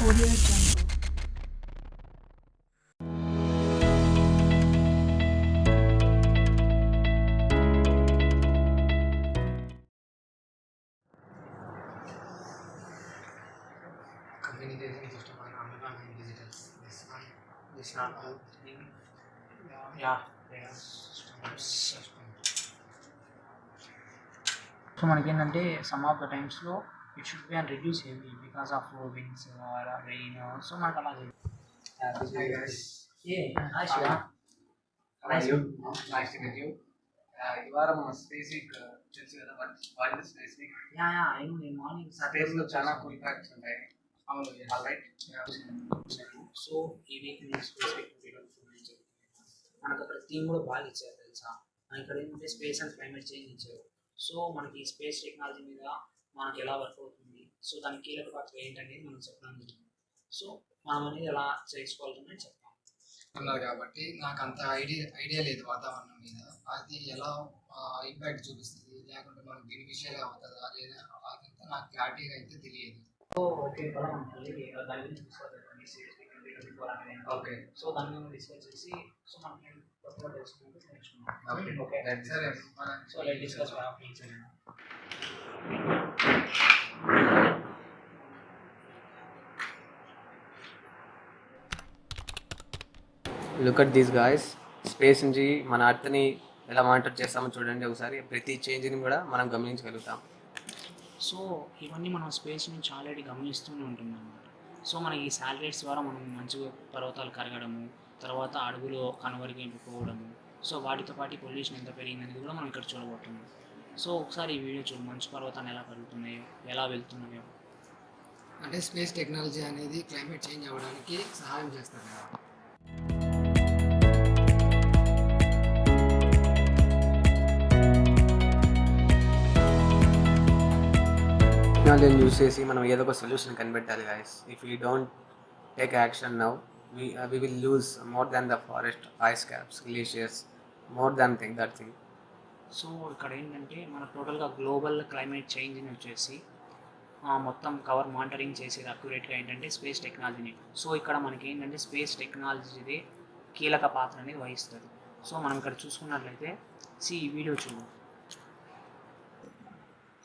Audio Jungle. Communication system on Amazon and digital. This not all thing. Yeah. System. So మనకి ఏంటంటే some of the టైమ్స్లో it should be and reduce heavy because of winds or rain. So మనకు అలా ఇవాళ మన space week తెలుసు కదా, world space week. Morning space లో చాలా కూల్ ఫ్యాక్ట్స్ ఉంటాయి. అవును రైట్. సో ఈ వీక్ నేను స్పేస్ మనకు అక్కడ థీమ్ కూడా బాగా ఇచ్చారు తెలుసా. మనకి ఇక్కడ ఏంటంటే స్పేస్ అండ్ క్లైమేట్ చేంజ్ ఇచ్చారు. సో మనకి స్పేస్ టెక్నాలజీ మీద మనకి ఎలా వర్క్ అవుతుంది, సో దాని కీలక పాత్ర ఏంటనేది మనం చెప్పడం జరిగింది. సో మనం అనేది ఎలా చేసుకోవాలని చెప్తాం ఉన్నారు కాబట్టి నాకు అంత ఐడియా లేదు వాతావరణం మీద. అది ఎలా ఇంపాక్ట్ చూపిస్తుంది, లేకుంటే మనకు బెనిఫిషియల్ అవుతుందా లేదా, అదంతా నాకు క్లారిటీగా అయితే తెలియదు. ఓకే దాని గురించి ఓకే. సో దాని మీద డిస్కస్ చేసి సో మనకి కొత్తగా తెలుసుకుంటూ నేర్చుకున్నాం. ఓకే సరే. So let discuss look at these guys. Space నుంచి మన అర్త్ని ఎలా మానిటర్ చేస్తామో చూడండి ఒకసారి. ప్రతి చేంజ్ని కూడా మనం గమనించగలుగుతాం. సో ఇవన్నీ మనం స్పేస్ నుంచి ఆల్రెడీ గమనిస్తూనే ఉంటున్నాం అన్నమాట. సో మన ఈ శాటిలైట్స్ ద్వారా మనం మంచిగా పర్వతాలు కరగడము, తర్వాత అడుగులో కనుమరుగైపోవడము, సో వాటితో పాటు పొల్యూషన్ ఎంత పెరిగిందనేది కూడా మనం ఇక్కడ చూడబోతున్నాం. సో ఒకసారి ఈ వీడియో చూడు, మంచు పర్వతాలు ఎలా కరుగుతున్నాయో, ఎలా వెళ్తున్నాయో. అంటే స్పేస్ టెక్నాలజీ అనేది క్లైమేట్ చేంజ్ అవ్వడానికి సహాయం చేస్తుంది కదా. టెక్నాలజీని యూజ్ చేసి మనం ఏదో ఒక సొల్యూషన్ కనిపెట్టాలి guys. If you don't take action now we will lose more than the forest, ice caps, glaciers, more than that thing. So ఇక్కడ ఏంటంటే మన టోటల్గా గ్లోబల్ క్లైమేట్ చేంజ్ని వచ్చేసి మొత్తం కవర్ మానిటరింగ్ చేసేది అక్యురేట్గా ఏంటంటే స్పేస్ టెక్నాలజీని. సో ఇక్కడ మనకి ఏంటంటే స్పేస్ టెక్నాలజీది కీలక పాత్ర అనేది వహిస్తుంది. సో మనం ఇక్కడ చూసుకున్నట్లయితే ఈ వీడియో చూడు.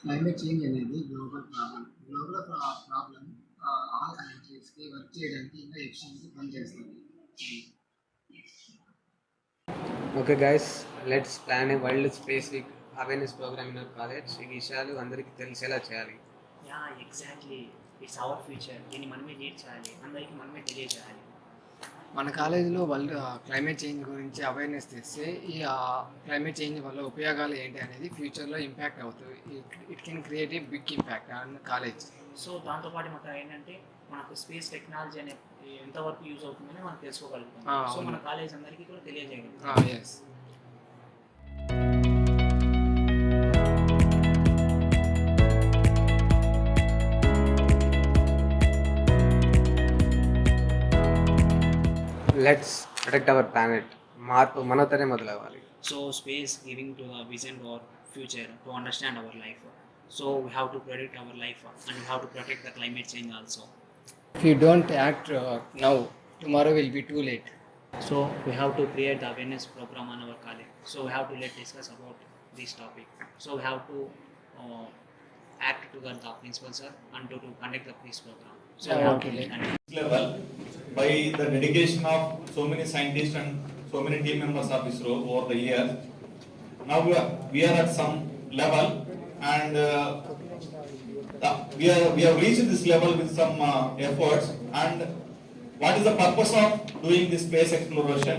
క్లైమేట్ చేంజ్ అనేది గ్లోబల్ ప్రాబ్లం. ఆల్ కంట్రీస్కి వర్క్ చేయడానికి ఇంకా ఎఫిషియెంట్గా పనిచేస్తుంది. Okay guys, let's plan a world space week awareness program in our college. ఈ విషయాలు అందరికీ తెలిసేలా చేయాలి. Exactly, it's our future. దీన్ని మనమే లీడ్ చేయాలి, అందరికీ మనమే తెలియజేయాలి. మన కాలేజీలో వాళ్ళు క్లైమేట్ చేంజ్ గురించి అవేర్నెస్ తెస్తే ఈ క్లైమేట్ చేంజ్ వల్ల ఉపయోగాలు ఏంటి అనేది ఫ్యూచర్లో ఇంపాక్ట్ అవుతుంది. It can create a big impact on college. So దాంతోపాటు మాకు ఏంటంటే మనకు స్పేస్ టెక్నాలజీ అనేది ఎంతవరకు యూజ్ అవుతుందని మనం తెలుసుకోగలుగుతాం. సో మన కాలేజ్ అందరికీ కూడా తెలియజేయగలుగుతాం. Yes. Let's protect our planet. మార్పు మనతోనే మొదలవ్వాలి. So space giving to the vision to our future to understand our life. So we have to protect our life and we have to protect the climate change also. If you don't act now, tomorrow will be too late. So we have to create the awareness program on our college. So we have to discuss about this topic. So we have to act together the principal sir and to conduct the peace program. So we have to level by the dedication of so many scientists and so many team members of ISRO over the years. Now we are at some level and we have reached this level with some efforts. And what is the purpose of doing this space exploration?